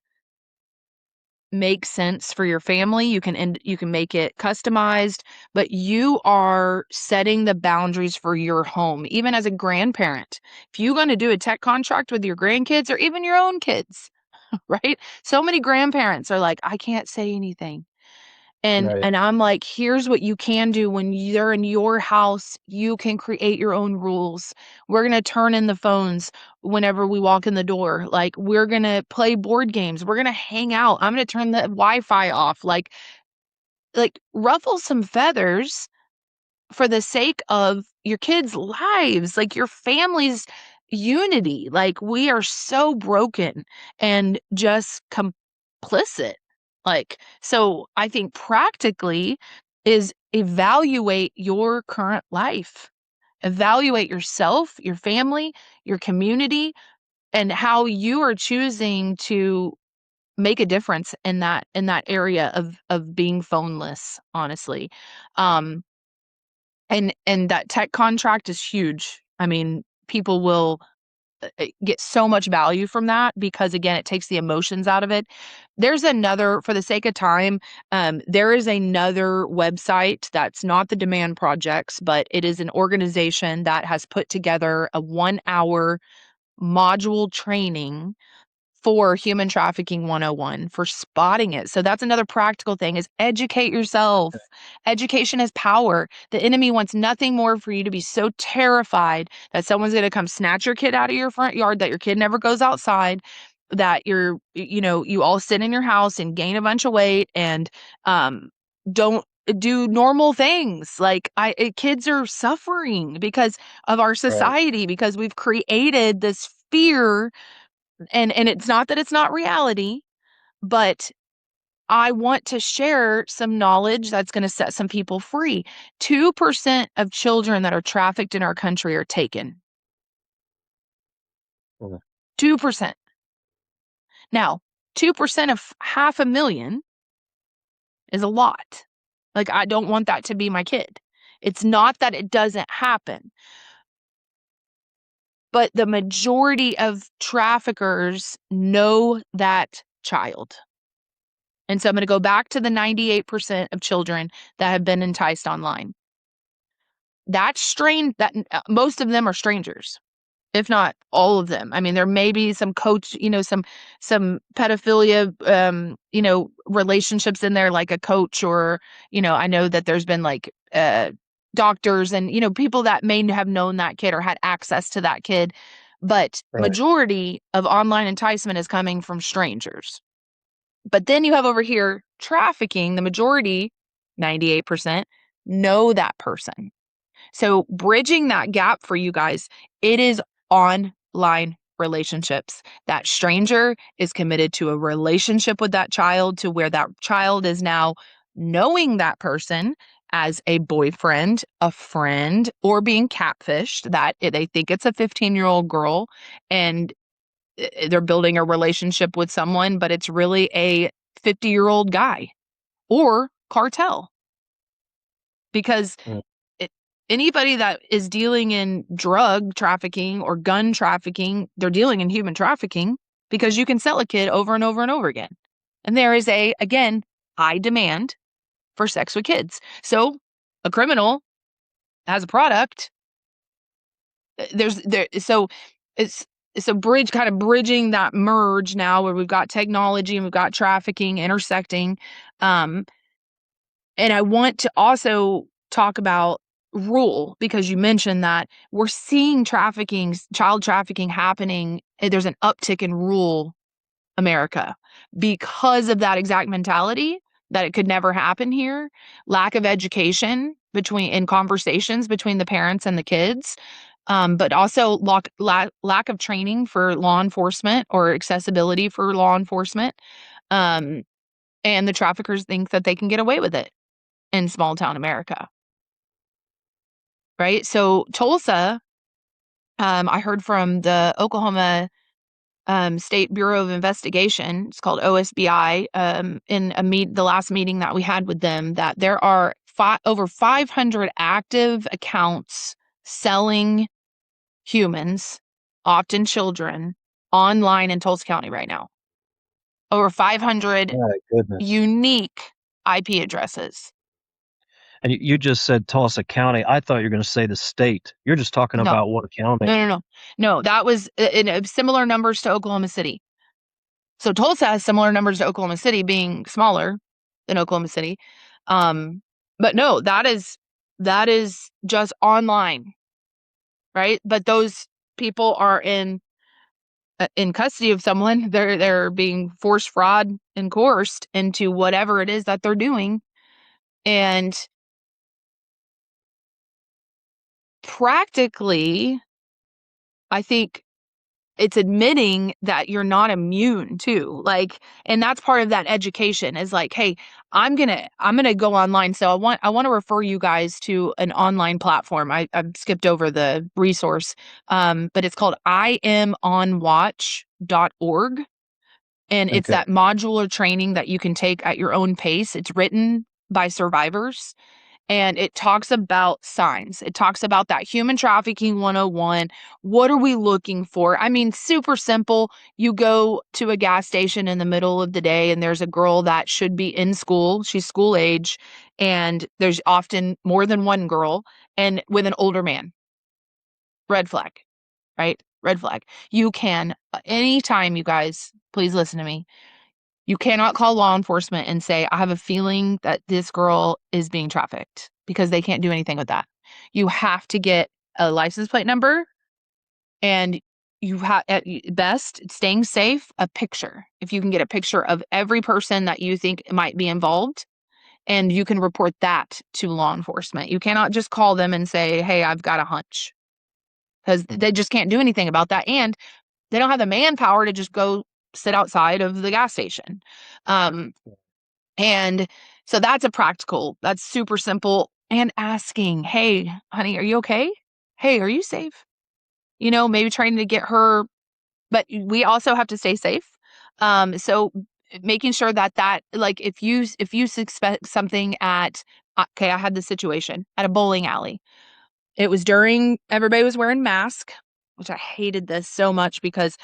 make sense for your family. You can make it customized, but you are setting the boundaries for your home. Even as a grandparent, if you're going to do a tech contract with your grandkids or even your own kids, right? So many grandparents are like, I can't say anything. And Right. and I'm like, here's what you can do when you're in your house. You can create your own rules. We're going to turn in the phones whenever we walk in the door. Like, we're going to play board games. We're going to hang out. I'm going to turn the Wi-Fi off. Like ruffle some feathers for the sake of your kids' lives, like your family's unity. Like, we are so broken and just complicit. Like, so I think practically is evaluate your current life. Evaluate yourself, your family, your community, and how you are choosing to make a difference in that area of being phoneless, honestly. Um and that tech contract is huge. I mean, people will get so much value from that because, again, it takes the emotions out of it. There's another, for the sake of time, there is another website that's not the Demand Projects, but it is an organization that has put together a 1-hour module training for human trafficking 101, for spotting it. So that's another practical thing, is educate yourself. Education is power. The enemy wants nothing more for you to be so terrified that someone's going to come snatch your kid out of your front yard, that your kid never goes outside, that you all sit in your house and gain a bunch of weight and don't do normal things. Like, kids are suffering because of our Right. society, because we've created this fear, and it's not that it's not reality, but I want to share some knowledge that's going to set some people free. 2% of children that are trafficked in our country are taken. Okay. 2%. Now, 2% of 500,000 is a lot. Like, I don't want that to be my kid. It's not that it doesn't happen, but the majority of traffickers know that child. And so I'm going to go back to the 98% of children that have been enticed online. Most of them are strangers, if not all of them. I mean, there may be some coach, some pedophilia, relationships in there, like a coach, or, I know that there's been like doctors and, people that may have known that kid or had access to that kid. But Right. majority of online enticement is coming from strangers. But then you have over here trafficking, the majority, 98%, know that person. So bridging that gap for you guys, it is online relationships. That stranger is committed to a relationship with that child, to where that child is now knowing that person as a boyfriend, a friend, or being catfished, that they think it's a 15-year-old girl, and they're building a relationship with someone, but it's really a 50-year-old guy or cartel. Because Mm. it, anybody that is dealing in drug trafficking or gun trafficking, they're dealing in human trafficking, because you can sell a kid over and over and over again. And there is again, high demand for sex with kids. So a criminal has a product. So it's a bridging that merge now, where we've got technology and we've got trafficking intersecting. And I want to also talk about rule, because you mentioned that we're seeing child trafficking happening. There's an uptick in rural America because of that exact mentality, that it could never happen here. Lack of education in conversations between the parents and the kids, but also lack of training for law enforcement or accessibility for law enforcement. Um, and the traffickers think that they can get away with it in small town America, right? So Tulsa, I heard from the Oklahoma State Bureau of Investigation, it's called OSBI, in the last meeting that we had with them, that there are over 500 active accounts selling humans, often children, online in Tulsa County right now. Over 500 My goodness. unique IP addresses. And you just said Tulsa County. I thought you were going to say the state. You're just talking No, about one county. no, no, no. No, that was in similar numbers to Oklahoma City. So Tulsa has similar numbers to Oklahoma City, being smaller than Oklahoma City. But no, that is just online, right? But those people are in custody of someone. They're being forced, fraud, and coerced into whatever it is that they're doing. And practically, I think it's admitting that you're not immune too. Like, and that's part of that education is like, hey, I'm gonna go online. So I want to refer you guys to an online platform. I skipped over the resource. But it's called imonwatch.org. And it's Okay. that modular training that you can take at your own pace. It's written by survivors, and it talks about signs. It talks about that human trafficking 101. What are we looking for? I mean, super simple. You go to a gas station in the middle of the day, and there's a girl that should be in school. She's school age, and there's often more than one girl, and with an older man. Red flag, right? Red flag. You can, anytime, you guys, please listen to me. You cannot call law enforcement and say, I have a feeling that this girl is being trafficked, because they can't do anything with that. You have to get a license plate number, and you have, at best, staying safe, a picture. If you can get a picture of every person that you think might be involved, and you can report that to law enforcement. You cannot just call them and say, hey, I've got a hunch, because they just can't do anything about that. And they don't have the manpower to just go sit outside of the gas station. Um, And so that's super simple. And asking, hey, honey, are you okay? Hey, are you safe? Maybe trying to get her, but we also have to stay safe. So making sure that like, if you suspect something at, okay, I had this situation at a bowling alley. It was during everybody was wearing masks, which I hated this so much, because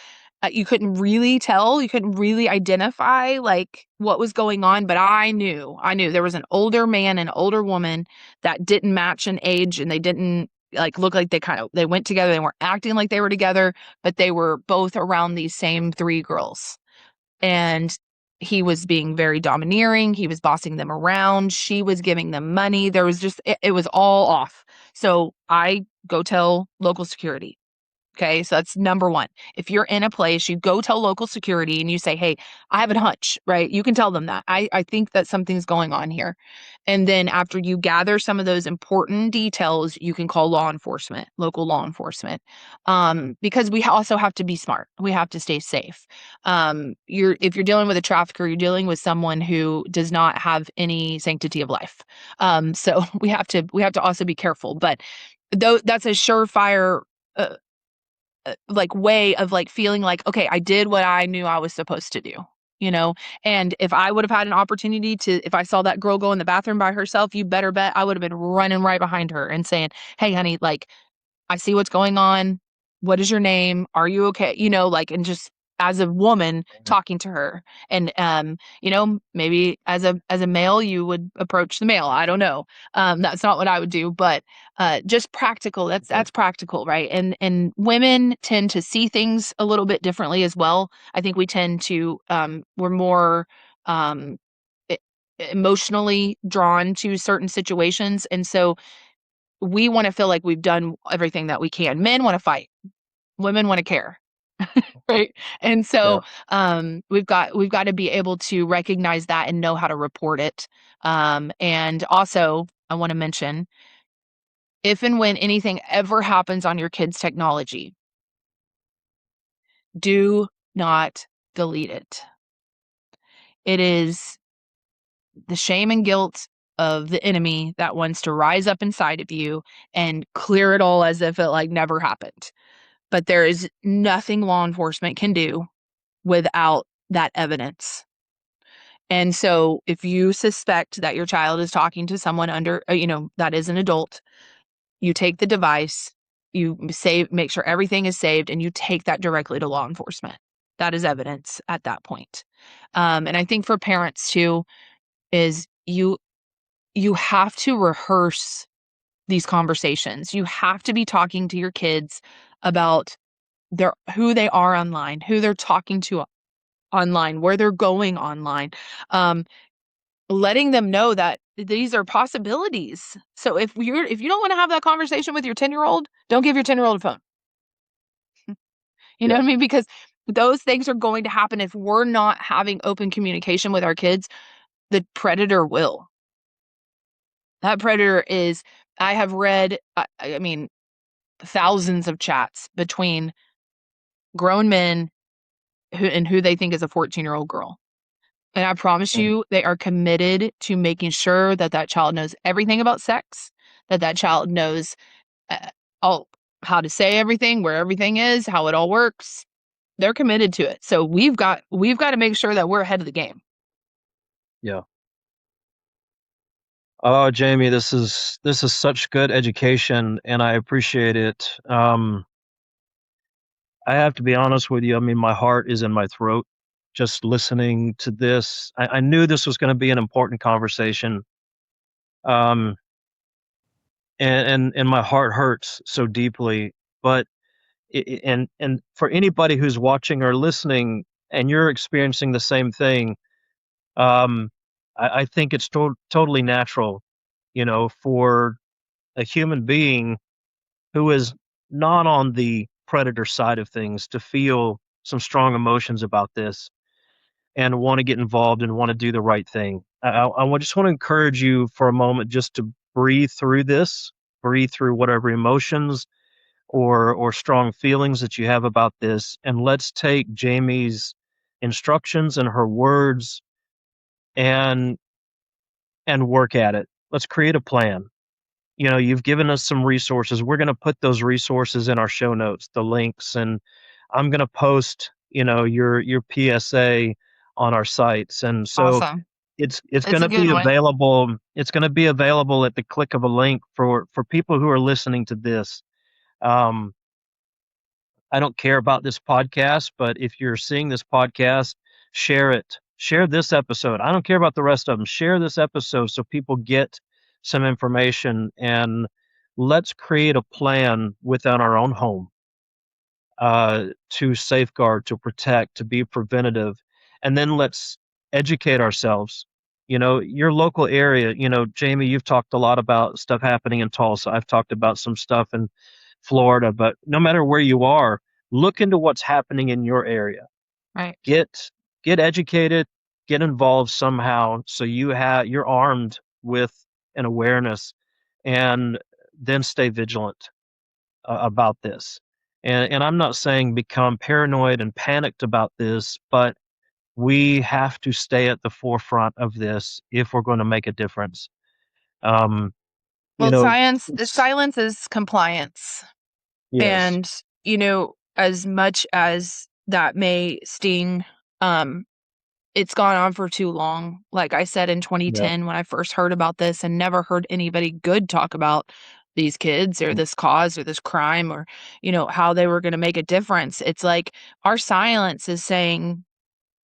you couldn't really tell, you couldn't really identify like what was going on, but I knew there was an older man and older woman that didn't match in age, and they didn't like look like they went together. They weren't acting like they were together, but they were both around these same three girls. And he was being very domineering. He was bossing them around. She was giving them money. There was just, it was all off. So I go tell local security. Okay, so that's number one. If you're in a place, you go tell local security and you say, hey, I have a hunch, right? You can tell them that. I think that something's going on here. And then after you gather some of those important details, you can call law enforcement, local law enforcement. Because we also have to be smart. We have to stay safe. If you're dealing with a trafficker, you're dealing with someone who does not have any sanctity of life. So we have to also be careful. But though that's a surefire like way of like feeling like, okay, I did what I knew I was supposed to do, you know? And if I would have had an opportunity to, if I saw that girl go in the bathroom by herself, you better bet I would have been running right behind her and saying, hey, honey, like, I see what's going on. What is your name? Are you okay? Like, and just as a woman talking to her. And maybe as a male, you would approach the male. I don't know. That's not what I would do, but just practical. That's practical, right? And women tend to see things a little bit differently as well. I think we tend to we're more um e- emotionally drawn to certain situations. And so we want to feel like we've done everything that we can. Men want to fight. Women want to care. Right. And Yeah. so we've got to be able to recognize that and know how to report it. And also I want to mention, if and when anything ever happens on your kids' technology, do not delete it. It is the shame and guilt of the enemy that wants to rise up inside of you and clear it all as if it like never happened. But there is nothing law enforcement can do without that evidence. And so if you suspect that your child is talking to someone that is an adult, you take the device, You make sure everything is saved, and you take that directly to law enforcement. That is evidence at that point. And I think for parents too, is you have to rehearse these conversations. You have to be talking to your kids about who they are online, who they're talking to online, where they're going online. Um, Letting them know that these are possibilities. So if you don't want to have that conversation with your 10-year-old, don't give your 10-year-old a phone. You know Yeah. what I mean? Because those things are going to happen if we're not having open communication with our kids. The predator will. That predator is, I have read, I mean, thousands of chats between grown men who they think is a 14-year-old girl. And I promise Mm. you, they are committed to making sure that that child knows everything about sex, that that child knows uh, all how to say everything, where everything is, how it all works. They're committed to it. So we've got to make sure that we're ahead of the game. Yeah. Oh, Jamie, this is such good education, and I appreciate it. I have to be honest with you. I mean, my heart is in my throat just listening to this. I knew this was going to be an important conversation. Um, and my heart hurts so deeply. But and for anybody who's watching or listening, and you're experiencing the same thing, um, I think it's totally natural, for a human being who is not on the predator side of things to feel some strong emotions about this and want to get involved and want to do the right thing. Just want to encourage you for a moment just to breathe through this, breathe through whatever emotions or strong feelings that you have about this, and let's take Jamie's instructions and her words and work at it. Let's create a plan. You've given us some resources. We're going to put those resources in our show notes, the links, and I'm going to post, your PSA on our sites. And so Awesome. it's It's going a to be good one. available. It's going to be available at the click of a link for people who are listening to this. Um, I don't care about this podcast, but if you're seeing this podcast, share it. Share this episode. I don't care about the rest of them. Share this episode so people get some information, and let's create a plan within our own home to safeguard, to protect, to be preventative. And then let's educate ourselves. Your local area, Jamie, you've talked a lot about stuff happening in Tulsa. I've talked about some stuff in Florida, but no matter where you are, look into what's happening in your area. Right. Get educated, get involved somehow so you're armed with an awareness, and then stay vigilant about this. And I'm not saying become paranoid and panicked about this, but we have to stay at the forefront of this if we're going to make a difference. Um, you Well, know, silence is compliance. yes, And, as much as that may sting, um, it's gone on for too long. Like I said in yeah, 2010 when I first heard about this and never heard anybody good talk about these kids or this cause or this crime or, how they were going to make a difference. It's like our silence is saying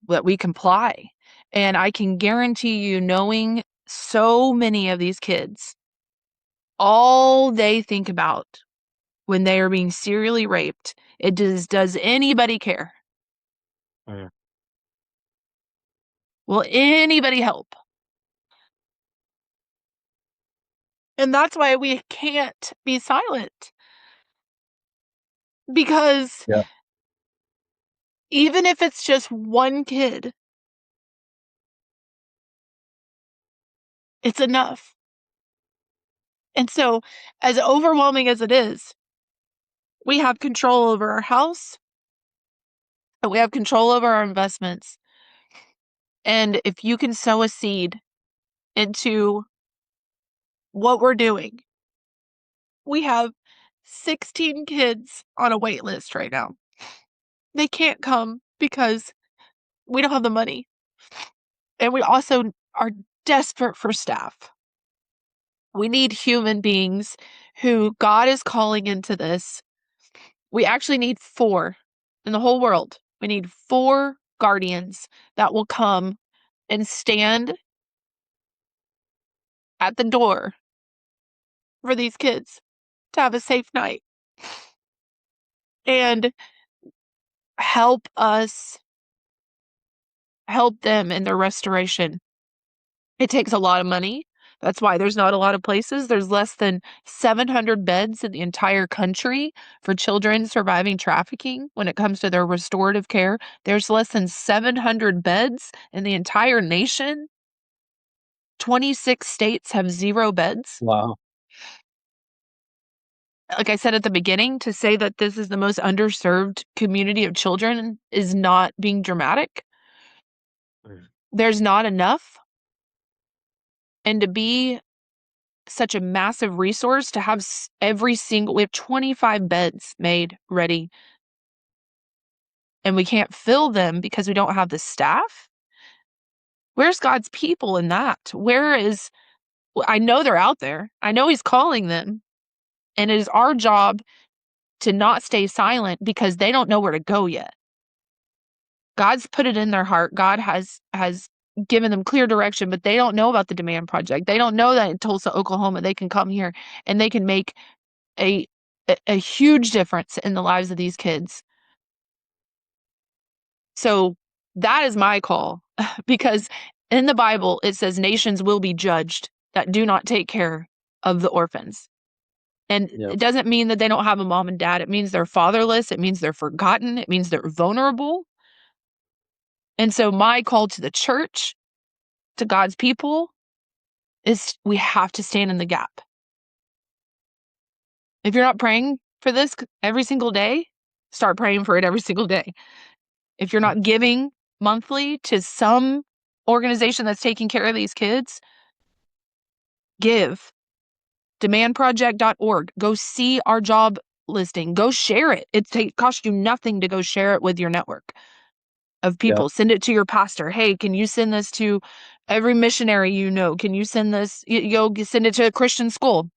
that we comply. And I can guarantee you, knowing so many of these kids, all they think about when they are being serially raped, does anybody care? mm, Will anybody help? And that's why we can't be silent, because yeah, even if it's just one kid, it's enough. And so, as overwhelming as it is, we have control over our house and we have control over our investments. And if you can sow a seed into what we're doing, we have 16 kids on a wait list right now. They can't come because we don't have the money. And we also are desperate for staff. We need human beings who God is calling into this. We actually need 4 in the whole world. We need 4 guardians that will come and stand at the door for these kids to have a safe night and help us help them in their restoration. It takes a lot of money. That's why there's not a lot of places. There's less than 700 beds in the entire country for children surviving trafficking when it comes to their restorative care. There's less than 700 beds in the entire nation. 26 states have 0 beds. Wow. Like I said at the beginning, to say that this is the most underserved community of children is not being dramatic. There's not enough. And to be such a massive resource, to have we have 25 beds made ready, and we can't fill them because we don't have the staff. Where's God's people in that? I know they're out there. I know He's calling them. And it is our job to not stay silent because they don't know where to go yet. God's put it in their heart. God has given them clear direction, but they don't know about the Demand Project. They don't know that in Tulsa, Oklahoma, they can come here and they can make a huge difference in the lives of these kids. So that is my call, because in the Bible it says nations will be judged that do not take care of the orphans. And Yep. it doesn't mean that they don't have a mom and dad. It means they're fatherless. It means they're forgotten. It means they're vulnerable. And so my call to the church, to God's people, is we have to stand in the gap. If you're not praying for this every single day, start praying for it every single day. If you're not giving monthly to some organization that's taking care of these kids, give. Demandproject.org. Go see our job listing. Go share it. It costs you nothing to go share it with your network of people. Yep. Send it to your pastor. Hey, can you send this to every missionary you know? Can you send this? Send it to a Christian school.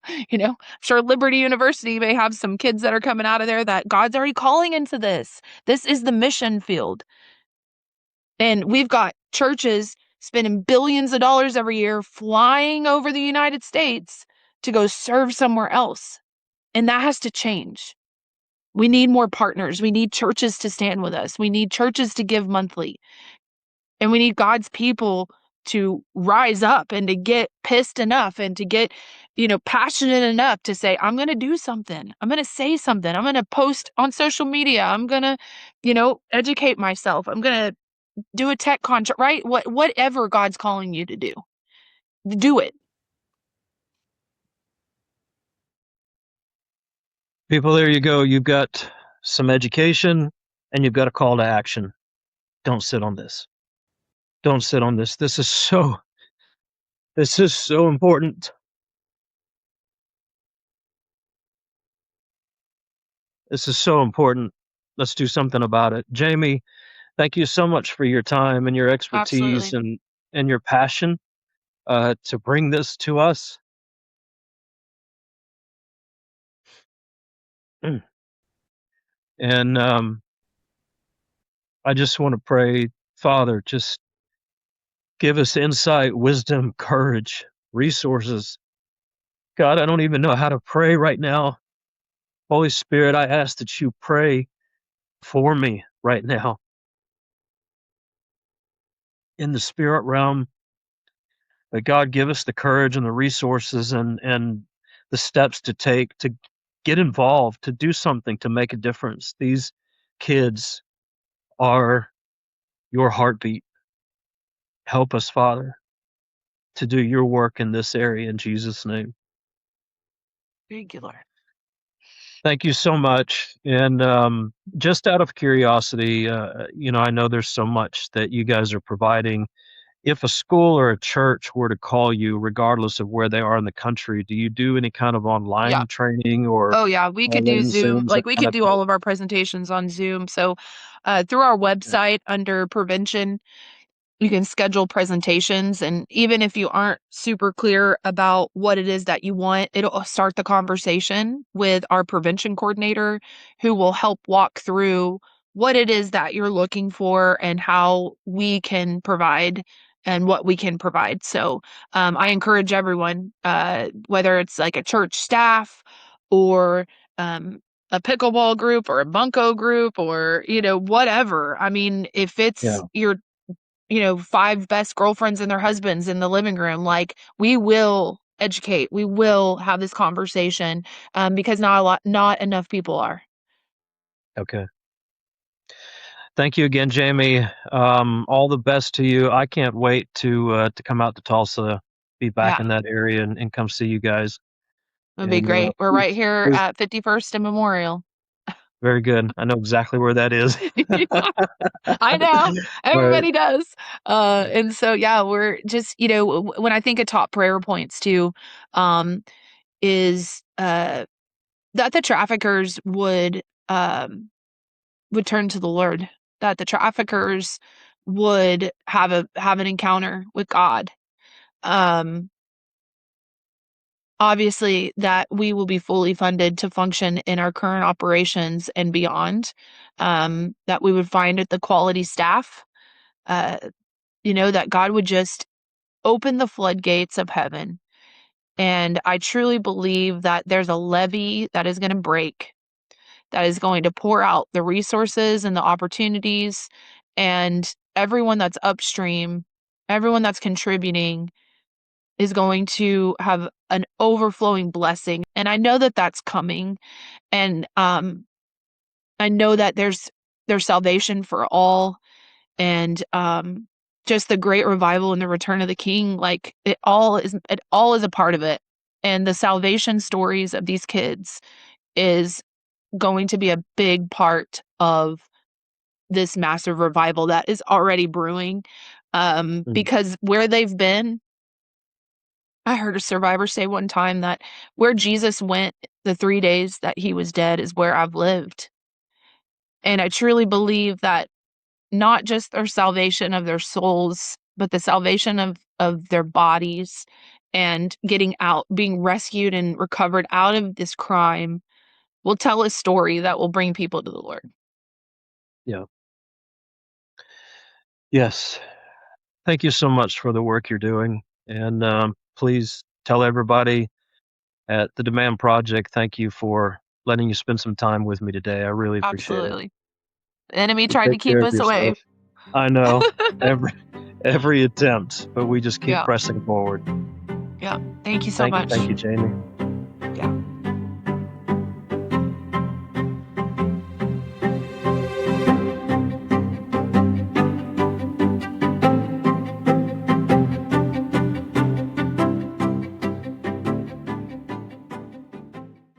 I'm sure Liberty University may have some kids that are coming out of there that God's already calling into this. This is the mission field. And we've got churches spending billions of dollars every year flying over the United States to go serve somewhere else. And that has to change. We need more partners. We need churches to stand with us. We need churches to give monthly. And we need God's people to rise up and to get pissed enough and to get, passionate enough to say, I'm going to do something. I'm going to say something. I'm going to post on social media. I'm going to, educate myself. I'm going to do a tech contract, right? Whatever God's calling you to do it. People, there you go. You've got some education and you've got a call to action. Don't sit on this. Don't sit on this. This is so important. This is so important. Let's do something about it. Jamie, thank you so much for your time and your expertise Absolutely. and your passion to bring this to us. And I just want to pray, Father, just give us insight, wisdom, courage, resources. God, I don't even know how to pray right now. Holy Spirit, I ask that you pray for me right now in the spirit realm. That God give us the courage and the resources and the steps to take to get involved, to do something, to make a difference. These kids are your heartbeat. Help us, Father, to do your work in this area in Jesus' name. Thank you, Lord. Thank you so much. And just out of curiosity, I know there's so much that you guys are providing. If a school or a church were to call you, regardless of where they are in the country, do you do any kind of Yeah. online training or Oh, yeah. We could do call-in Zoom. Zooms, that Like, we kind could of do thing? all of our presentations on Zoom. So, through our Yeah. website under prevention, You can schedule presentations, and even if you aren't super clear about what it is that you want, it'll start the conversation with our prevention coordinator, who will help walk through what it is that you're looking for and how we can provide and what we can provide. So I encourage everyone, whether it's like a church staff or a pickleball group or a bunko group or whatever. I mean, if it's Yeah. your 5 best girlfriends and their husbands in the living room, like, we will educate, we will have this conversation, because not enough people are. Okay. Thank you again, Jamie. All the best to you. I can't wait to come out to Tulsa, be back Yeah, in that area, and come see you guys. it'd be And great. We're right please, here please, at 51st and Memorial. very good. I know exactly where that is. I know. All right. Everybody does. And so, yeah, we're just, when I think of top prayer points too, um, is that the traffickers would turn to the Lord, that the traffickers would have an encounter with God. Um, Obviously, that we will be fully funded to function in our current operations and beyond. That we would find the quality staff. Uh, that God would just open the floodgates of heaven. And I truly believe that there's a levee that is going to break, that is going to pour out the resources and the opportunities, and everyone that's upstream, everyone that's contributing is going to have an overflowing blessing. And I know that that's coming. And I know that there's salvation for all, and just the great revival and the return of the king, like, it all is a part of it. And the salvation stories of these kids is going to be a big part of this massive revival that is already brewing, Mm. because where they've been, I heard a survivor say one time that where Jesus went the 3 days that he was dead is where I've lived. And I truly believe that not just their salvation of their souls, but the salvation of their bodies, and getting out, being rescued and recovered out of this crime, will tell a story that will bring people to the Lord. Yeah. Yes. Thank you so much for the work you're doing. And please tell everybody at the Demand Project, thank you for letting you spend some time with me today. I really appreciate it. Absolutely. The enemy You tried to take care keep of us away. yourself. I know every every attempt, but we just keep Yeah. pressing forward. Yeah. Thank you so much. Thank you, Jamie. Yeah.